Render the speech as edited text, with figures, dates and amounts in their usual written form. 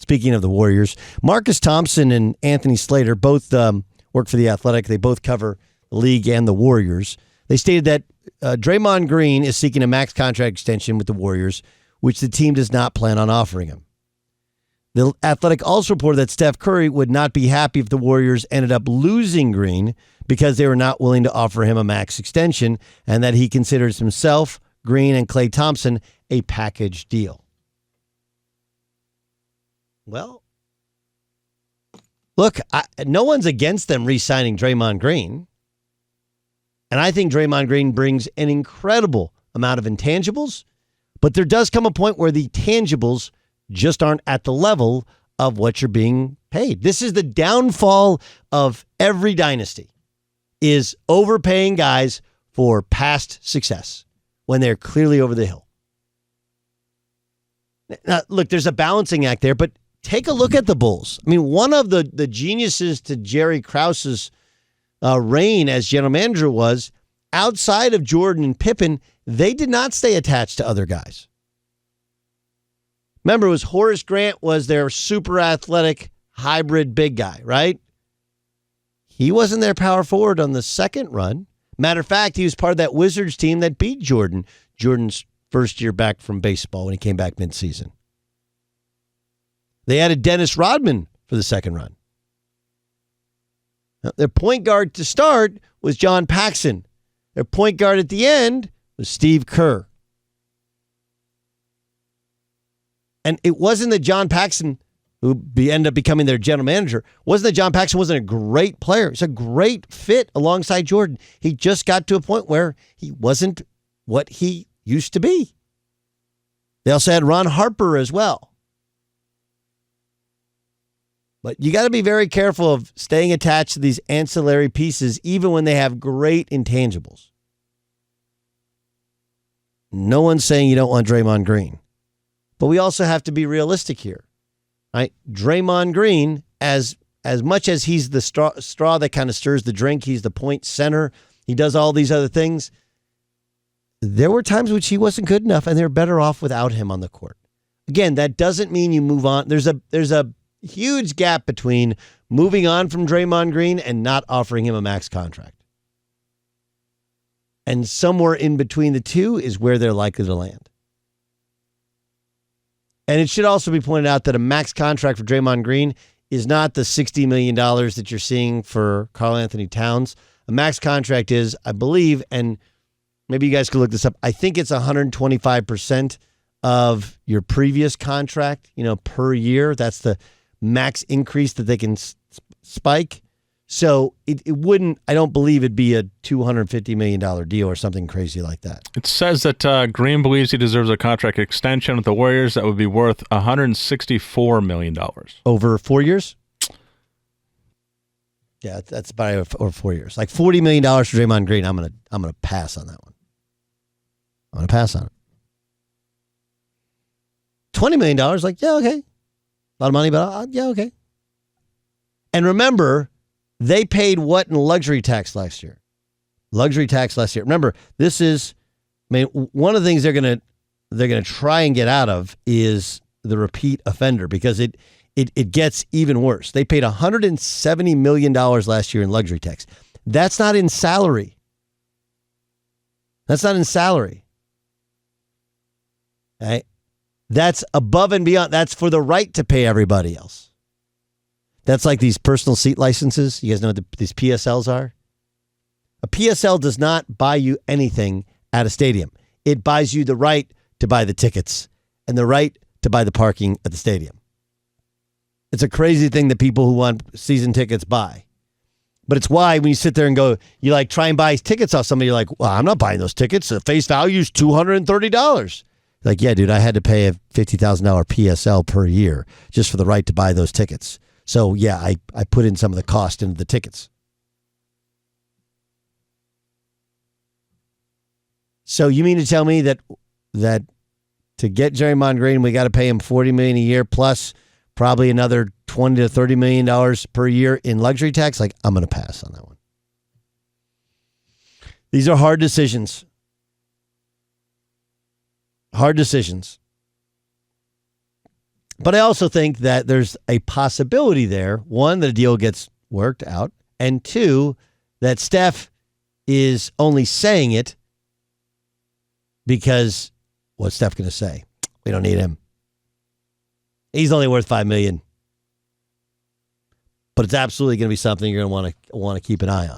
speaking of the Warriors, Marcus Thompson and Anthony Slater both work for The Athletic. They both cover the league and the Warriors. They stated that Draymond Green is seeking a max contract extension with the Warriors, which the team does not plan on offering him. The Athletic also reported that Steph Curry would not be happy if the Warriors ended up losing Green because they were not willing to offer him a max extension, and that he considers himself, Green, and Klay Thompson a package deal. Well, look, no one's against them re-signing Draymond Green. And I think Draymond Green brings an incredible amount of intangibles, but there does come a point where the tangibles just aren't at the level of what you're being paid. This is the downfall of every dynasty, is overpaying guys for past success when they're clearly over the hill. Now, look, there's a balancing act there, but take a look at the Bulls. I mean, one of the geniuses to Jerry Krause's reign as general manager was, outside of Jordan and Pippen, they did not stay attached to other guys. Remember, it was Horace Grant was their super athletic hybrid big guy, right? He wasn't their power forward on the second run. Matter of fact, he was part of that Wizards team that beat Jordan's first year back from baseball when he came back midseason. They added Dennis Rodman for the second run. Now, their point guard to start was John Paxson. Their point guard at the end was Steve Kerr. And it wasn't that John Paxson, who ended up becoming their general manager, wasn't that John Paxson wasn't a great player. It's a great fit alongside Jordan. He just got to a point where he wasn't what he used to be. They also had Ron Harper as well. But you got to be very careful of staying attached to these ancillary pieces, even when they have great intangibles. No one's saying you don't want Draymond Green. But we also have to be realistic here. Right? Draymond Green, as much as he's the straw that kind of stirs the drink, he's the point center, he does all these other things, there were times which he wasn't good enough, and they're better off without him on the court. Again, that doesn't mean you move on. There's a huge gap between moving on from Draymond Green and not offering him a max contract. And somewhere in between the two is where they're likely to land. And it should also be pointed out that a max contract for Draymond Green is not the $60 million that you're seeing for Karl Anthony Towns. A max contract is, I believe, and maybe you guys could look this up, I think it's 125% of your previous contract, per year. That's the max increase that they can spike. So it wouldn't, I don't believe it'd be a $250 million deal or something crazy like that. It says that Green believes he deserves a contract extension with the Warriors that would be worth $164 million. Over 4 years? Yeah, that's about over 4 years. Like $40 million for Draymond Green. I'm gonna pass on that one. I'm gonna pass on it. $20 million, like, yeah, okay. A lot of money, but yeah, okay. And remember, they paid what in luxury tax last year? Remember, this is, one of the things they're gonna try and get out of is the repeat offender, because it gets even worse. They paid $170 million last year in luxury tax. That's not in salary. Right? That's above and beyond. That's for the right to pay everybody else. That's like these personal seat licenses. You guys know what these PSLs are? A PSL does not buy you anything at a stadium. It buys you the right to buy the tickets and the right to buy the parking at the stadium. It's a crazy thing that people who want season tickets buy. But it's why when you sit there and go, you like try and buy tickets off somebody, you're like, well, I'm not buying those tickets. The face value is $230. Like, yeah, dude, I had to pay a $50,000 PSL per year just for the right to buy those tickets. So, yeah, I put in some of the cost into the tickets. So you mean to tell me that to get Draymond Green, we got to pay him $40 million a year plus probably another $20 to $30 million per year in luxury tax? Like, I'm going to pass on that one. These are hard decisions. But I also think that there's a possibility there, one, that a deal gets worked out, and two, that Steph is only saying it because what's Steph going to say? We don't need him. He's only worth $5 million. But it's absolutely going to be something you're going to want to keep an eye on.